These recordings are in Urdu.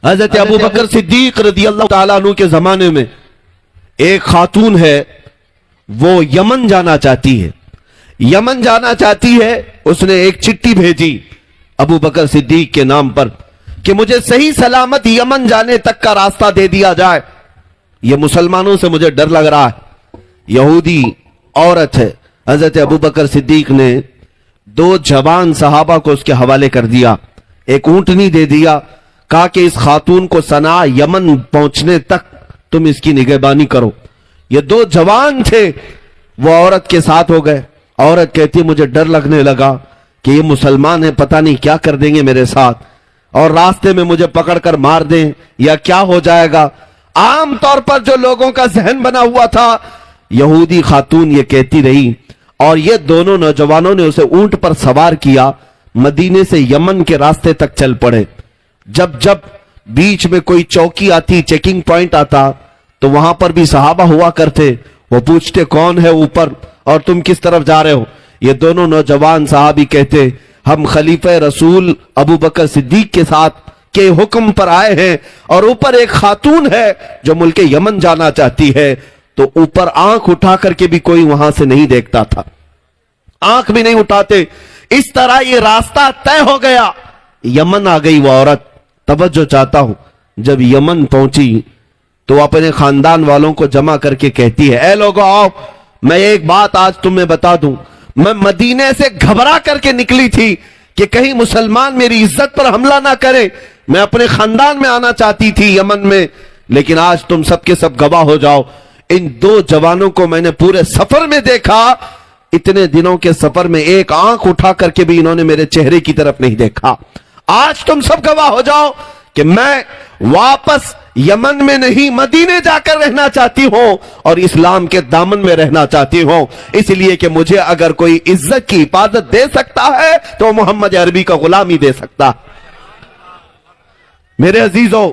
حضرت ابو بکر صدیق رضی اللہ تعالیٰ عنہ کے زمانے میں ایک خاتون ہے، وہ یمن جانا چاہتی ہے، یمن جانا چاہتی ہے۔ اس نے ایک چٹھی بھیجی ابو بکر صدیق کے نام پر کہ مجھے صحیح سلامت یمن جانے تک کا راستہ دے دیا جائے، یہ مسلمانوں سے مجھے ڈر لگ رہا ہے۔ یہودی عورت ہے۔ حضرت ابو بکر صدیق نے 2 جوان صحابہ کو اس کے حوالے کر دیا، ایک اونٹنی دے دیا، کہا کہ اس خاتون کو صنعاء یمن پہنچنے تک تم اس کی نگہبانی کرو۔ یہ 2 جوان تھے، وہ عورت کے ساتھ ہو گئے۔ عورت کہتی مجھے ڈر لگنے لگا کہ یہ مسلمان ہیں، پتہ نہیں کیا کر دیں گے میرے ساتھ، اور راستے میں مجھے پکڑ کر مار دیں یا کیا ہو جائے گا۔ عام طور پر جو لوگوں کا ذہن بنا ہوا تھا، یہودی خاتون یہ کہتی رہی، اور یہ دونوں نوجوانوں نے اسے اونٹ پر سوار کیا، مدینے سے یمن کے راستے تک چل پڑے۔ جب بیچ میں کوئی چوکی آتی، چیکنگ پوائنٹ آتا، تو وہاں پر بھی صحابہ ہوا کرتے، وہ پوچھتے کون ہے اوپر اور تم کس طرف جا رہے ہو؟ یہ دونوں نوجوان صحابی کہتے ہم خلیفہ رسول ابو بکر صدیق کے ساتھ کے حکم پر آئے ہیں، اور اوپر ایک خاتون ہے جو ملک یمن جانا چاہتی ہے۔ تو اوپر آنکھ اٹھا کر کے بھی کوئی وہاں سے نہیں دیکھتا تھا، آنکھ بھی نہیں اٹھاتے۔ اس طرح یہ راستہ طے ہو گیا، یمن آ گئی وہ عورت۔ توجہ چاہتا ہوں، جب یمن پہنچی تو اپنے خاندان والوں کو جمع کر کے کہتی ہے اے لوگو آؤ، میں ایک بات آج تمہیں بتا دوں، میں مدینے سے گھبرا کر کے نکلی تھی کہ کہیں مسلمان میری عزت پر حملہ نہ کرے، میں اپنے خاندان میں آنا چاہتی تھی یمن میں، لیکن آج تم سب کے سب گواہ ہو جاؤ، ان 2 جوانوں کو میں نے پورے سفر میں دیکھا، اتنے دنوں کے سفر میں ایک آنکھ اٹھا کر کے بھی انہوں نے میرے چہرے کی طرف نہیں دیکھا۔ آج تم سب گواہ ہو جاؤ کہ میں واپس یمن میں نہیں، مدینے جا کر رہنا چاہتی ہوں اور اسلام کے دامن میں رہنا چاہتی ہوں، اس لیے کہ مجھے اگر کوئی عزت کی حفاظت دے سکتا ہے تو محمد عربی کا غلام ہی دے سکتا۔ میرے عزیزوں،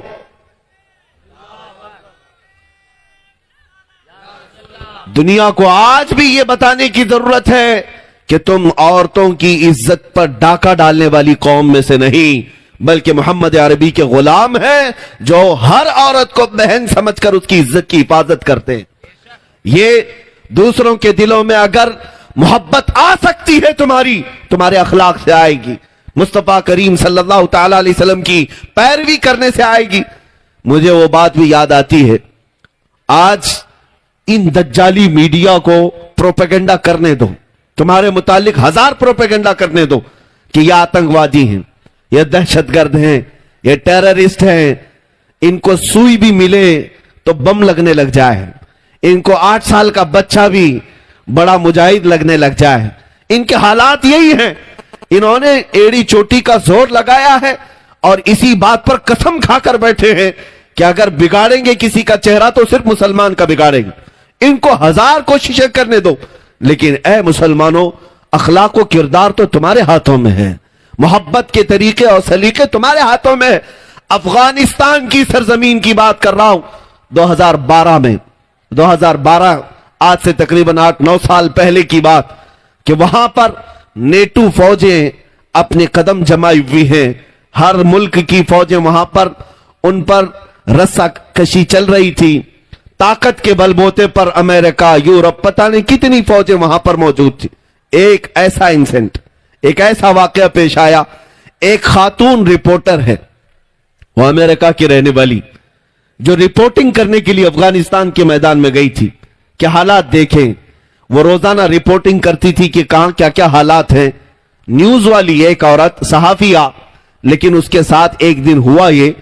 دنیا کو آج بھی یہ بتانے کی ضرورت ہے کہ تم عورتوں کی عزت پر ڈاکہ ڈالنے والی قوم میں سے نہیں، بلکہ محمد عربی کے غلام ہیں جو ہر عورت کو بہن سمجھ کر اس کی عزت کی حفاظت کرتے ہیں۔ یہ دوسروں کے دلوں میں اگر محبت آ سکتی ہے تمہارے اخلاق سے آئے گی، مصطفیٰ کریم صلی اللہ تعالی علیہ وسلم کی پیروی کرنے سے آئے گی۔ مجھے وہ بات بھی یاد آتی ہے، آج ان دجالی میڈیا کو پروپیگنڈا کرنے دو، تمہارے متعلق 1000 پروپیگنڈا کرنے دو کہ یہ آتنکوادی ہیں، یہ دہشت گرد ہیں، یہ ٹیررسٹ ہیں، ان کو سوئی بھی ملے تو بم لگنے لگ جائے، ان کو 8 سال کا بچہ بھی بڑا مجاہد لگنے لگ جائے۔ ان کے حالات یہی ہیں، انہوں نے ایڑی چوٹی کا زور لگایا ہے اور اسی بات پر قسم کھا کر بیٹھے ہیں کہ اگر بگاڑیں گے کسی کا چہرہ تو صرف مسلمان کا بگاڑیں گے۔ ان کو 1000 کوششیں کرنے دو، لیکن اے مسلمانوں، اخلاق و کردار تو تمہارے ہاتھوں میں ہے، محبت کے طریقے اور سلیقے تمہارے ہاتھوں میں ہے۔ افغانستان کی سرزمین کی بات کر رہا ہوں، 2012 آج سے تقریباً 8-9 سال پہلے کی بات، کہ وہاں پر نیٹو فوجیں اپنے قدم جمائی ہوئی ہیں، ہر ملک کی فوجیں وہاں پر، ان پر رسہ کشی چل رہی تھی، طاقت کے بل بوتے پر امریکہ، یورپ، پتہ نہیں کتنی فوجیں وہاں پر موجود تھی۔ ایک ایسا انسیڈنٹ، ایک ایسا واقعہ پیش آیا، ایک خاتون رپورٹر ہے، وہ امریکہ کی رہنے والی، جو رپورٹنگ کرنے کے لیے افغانستان کے میدان میں گئی تھی، کہ حالات دیکھیں، وہ روزانہ رپورٹنگ کرتی تھی کہ کہاں کیا کیا حالات ہیں۔ نیوز والی ایک عورت صحافیہ، لیکن اس کے ساتھ ایک دن ہوا یہ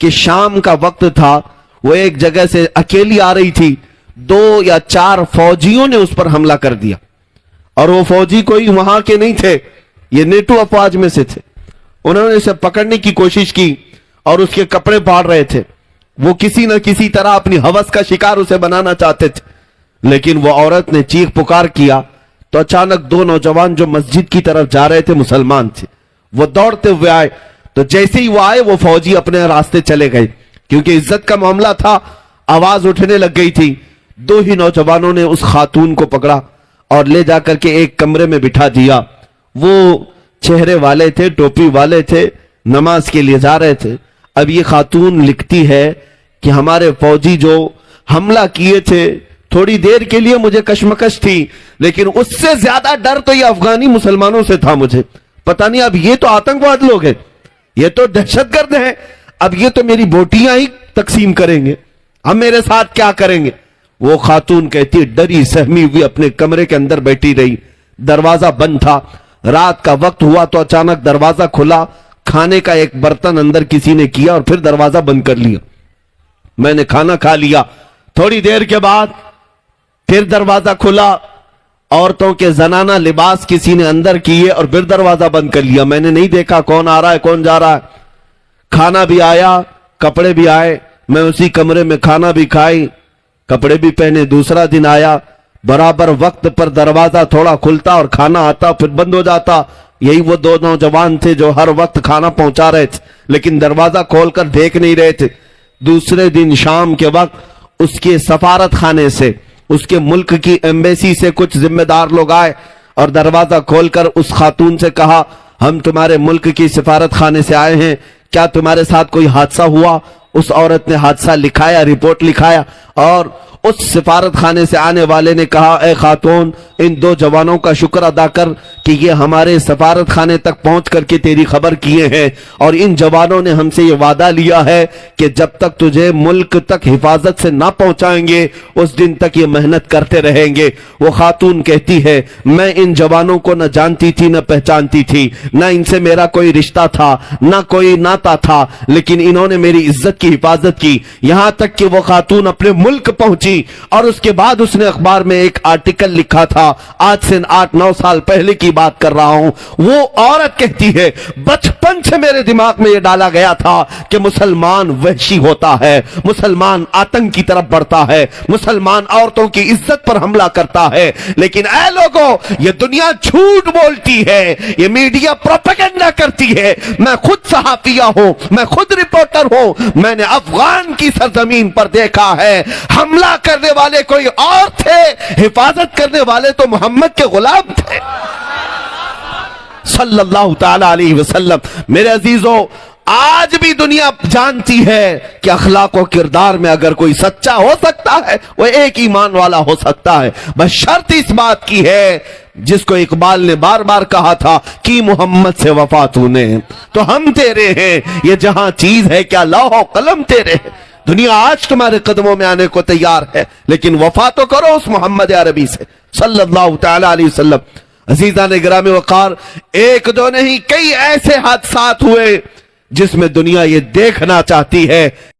کہ شام کا وقت تھا، وہ ایک جگہ سے اکیلی آ رہی تھی، 2 یا 4 فوجیوں نے اس پر حملہ کر دیا، اور وہ فوجی کوئی وہاں کے نہیں تھے، یہ نیٹو افواج میں سے تھے۔ انہوں نے اسے پکڑنے کی کوشش کی اور اس کے کپڑے پاڑ رہے تھے، وہ کسی نہ کسی طرح اپنی ہوس کا شکار اسے بنانا چاہتے تھے، لیکن وہ عورت نے چیخ پکار کیا تو اچانک 2 نوجوان جو مسجد کی طرف جا رہے تھے، مسلمان تھے، وہ دوڑتے ہوئے آئے، تو جیسے ہی وہ آئے وہ فوجی اپنے راستے چلے گئے، کیونکہ عزت کا معاملہ تھا، آواز اٹھنے لگ گئی تھی۔ 2 ہی نوجوانوں نے اس خاتون کو پکڑا اور لے جا کر کے ایک کمرے میں بٹھا دیا۔ وہ چہرے والے تھے، ٹوپی والے تھے، نماز کے لیے جا رہے تھے۔ اب یہ خاتون لکھتی ہے کہ ہمارے فوجی جو حملہ کیے تھے تھوڑی دیر کے لیے مجھے کشمکش تھی، لیکن اس سے زیادہ ڈر تو یہ افغانی مسلمانوں سے تھا مجھے. پتہ نہیں اب یہ تو آتنکواد لوگ ہیں، یہ تو دہشت گرد ہیں، اب یہ تو میری بوٹیاں ہی تقسیم کریں گے، اب میرے ساتھ کیا کریں گے. وہ خاتون کہتی ڈری سہمی ہوئی اپنے کمرے کے اندر بیٹھی رہی. دروازہ بند تھا، رات کا وقت ہوا تو اچانک دروازہ کھلا، کھانے کا ایک برتن اندر کسی نے کیا اور پھر دروازہ بند کر لیا. میں نے کھانا کھا لیا، تھوڑی دیر کے بعد پھر دروازہ کھلا، عورتوں کے زنانہ لباس کسی نے اندر کیے اور پھر دروازہ بند کر لیا. میں نے نہیں دیکھا کون آ رہا ہے کون جا رہا ہے. کھانا بھی آیا، کپڑے بھی آئے، میں اسی کمرے میں کھانا بھی کھائی، کپڑے بھی پہنے. دوسرا دن آیا، برابر وقت پر دروازہ تھوڑا کھلتا اور کھانا آتا پھر بند ہو جاتا. یہی وہ دو نوجوان تھے جو ہر وقت کھانا پہنچا رہے تھے لیکن دروازہ کھول کر دیکھ نہیں رہے تھے. دوسرے دن شام کے وقت اس کے سفارت خانے سے، اس کے ملک کی ایمبیسی سے کچھ ذمہ دار لوگ آئے اور دروازہ کھول کر اس خاتون سے کہا ہم تمہارے ملک کی سفارت خانے سے آئے ہیں، کیا تمہارے ساتھ کوئی حادثہ ہوا؟ اس عورت نے حادثہ لکھایا، رپورٹ لکھایا، اور اس سفارت خانے سے آنے والے نے کہا اے خاتون ان دو جوانوں کا شکر ادا کر کہ یہ ہمارے سفارت خانے تک پہنچ کر کے تیری خبر کیے ہیں، اور ان جوانوں نے ہم سے یہ وعدہ لیا ہے کہ جب تک تجھے ملک تک حفاظت سے نہ پہنچائیں گے اس دن تک یہ محنت کرتے رہیں گے. وہ خاتون کہتی ہے میں ان جوانوں کو نہ جانتی تھی نہ پہچانتی تھی، نہ ان سے میرا کوئی رشتہ تھا نہ کوئی ناتا تھا، لیکن انہوں نے میری عزت کی حفاظت کی، یہاں تک کہ وہ خاتون اپنے ملک پہنچی. اور اس کے بعد اس نے اخبار میں ایک آرٹیکل لکھا تھا، آج سے 8-9 سال پہلے کی بات کر رہا ہوں. وہ عورت کہتی ہے بچپن سے میرے دماغ میں یہ ڈالا گیا تھا کہ مسلمان وحشی ہوتا ہے، مسلمان آتنک کی طرف بڑھتا ہے، مسلمان عورتوں کی عزت پر حملہ کرتا ہے. لیکن اے لوگوں یہ دنیا جھوٹ بولتی ہے، یہ میڈیا پروپیگنڈا کرتی ہے. میں خود صحافیہ ہوں، میں خود رپورٹر ہوں، میں نے افغان کی سرزمین پر دیکھا ہے حملہ کرنے والے کوئی اور تھے، حفاظت کرنے والے تو محمد کے غلام تھے صلی اللہ تعالی علیہ وسلم. میرے عزیزو آج بھی دنیا جانتی ہے کہ اخلاق و کردار میں اگر کوئی سچا ہو سکتا ہے وہ ایک ایمان والا ہو سکتا ہے، بس شرط اس بات کی ہے جس کو اقبال نے بار بار کہا تھا کہ محمد سے وفا تو نے تو ہم تیرے ہیں، یہ جہاں چیز ہے کیا لوح و قلم تیرے ہیں. دنیا آج تمہارے قدموں میں آنے کو تیار ہے لیکن وفا تو کرو اس محمد عربی سے صلی اللہ تعالی علیہ وسلم. عزیزان گرامی وقار، ایک دو نہیں کئی ایسے حادثات ہوئے جس میں دنیا یہ دیکھنا چاہتی ہے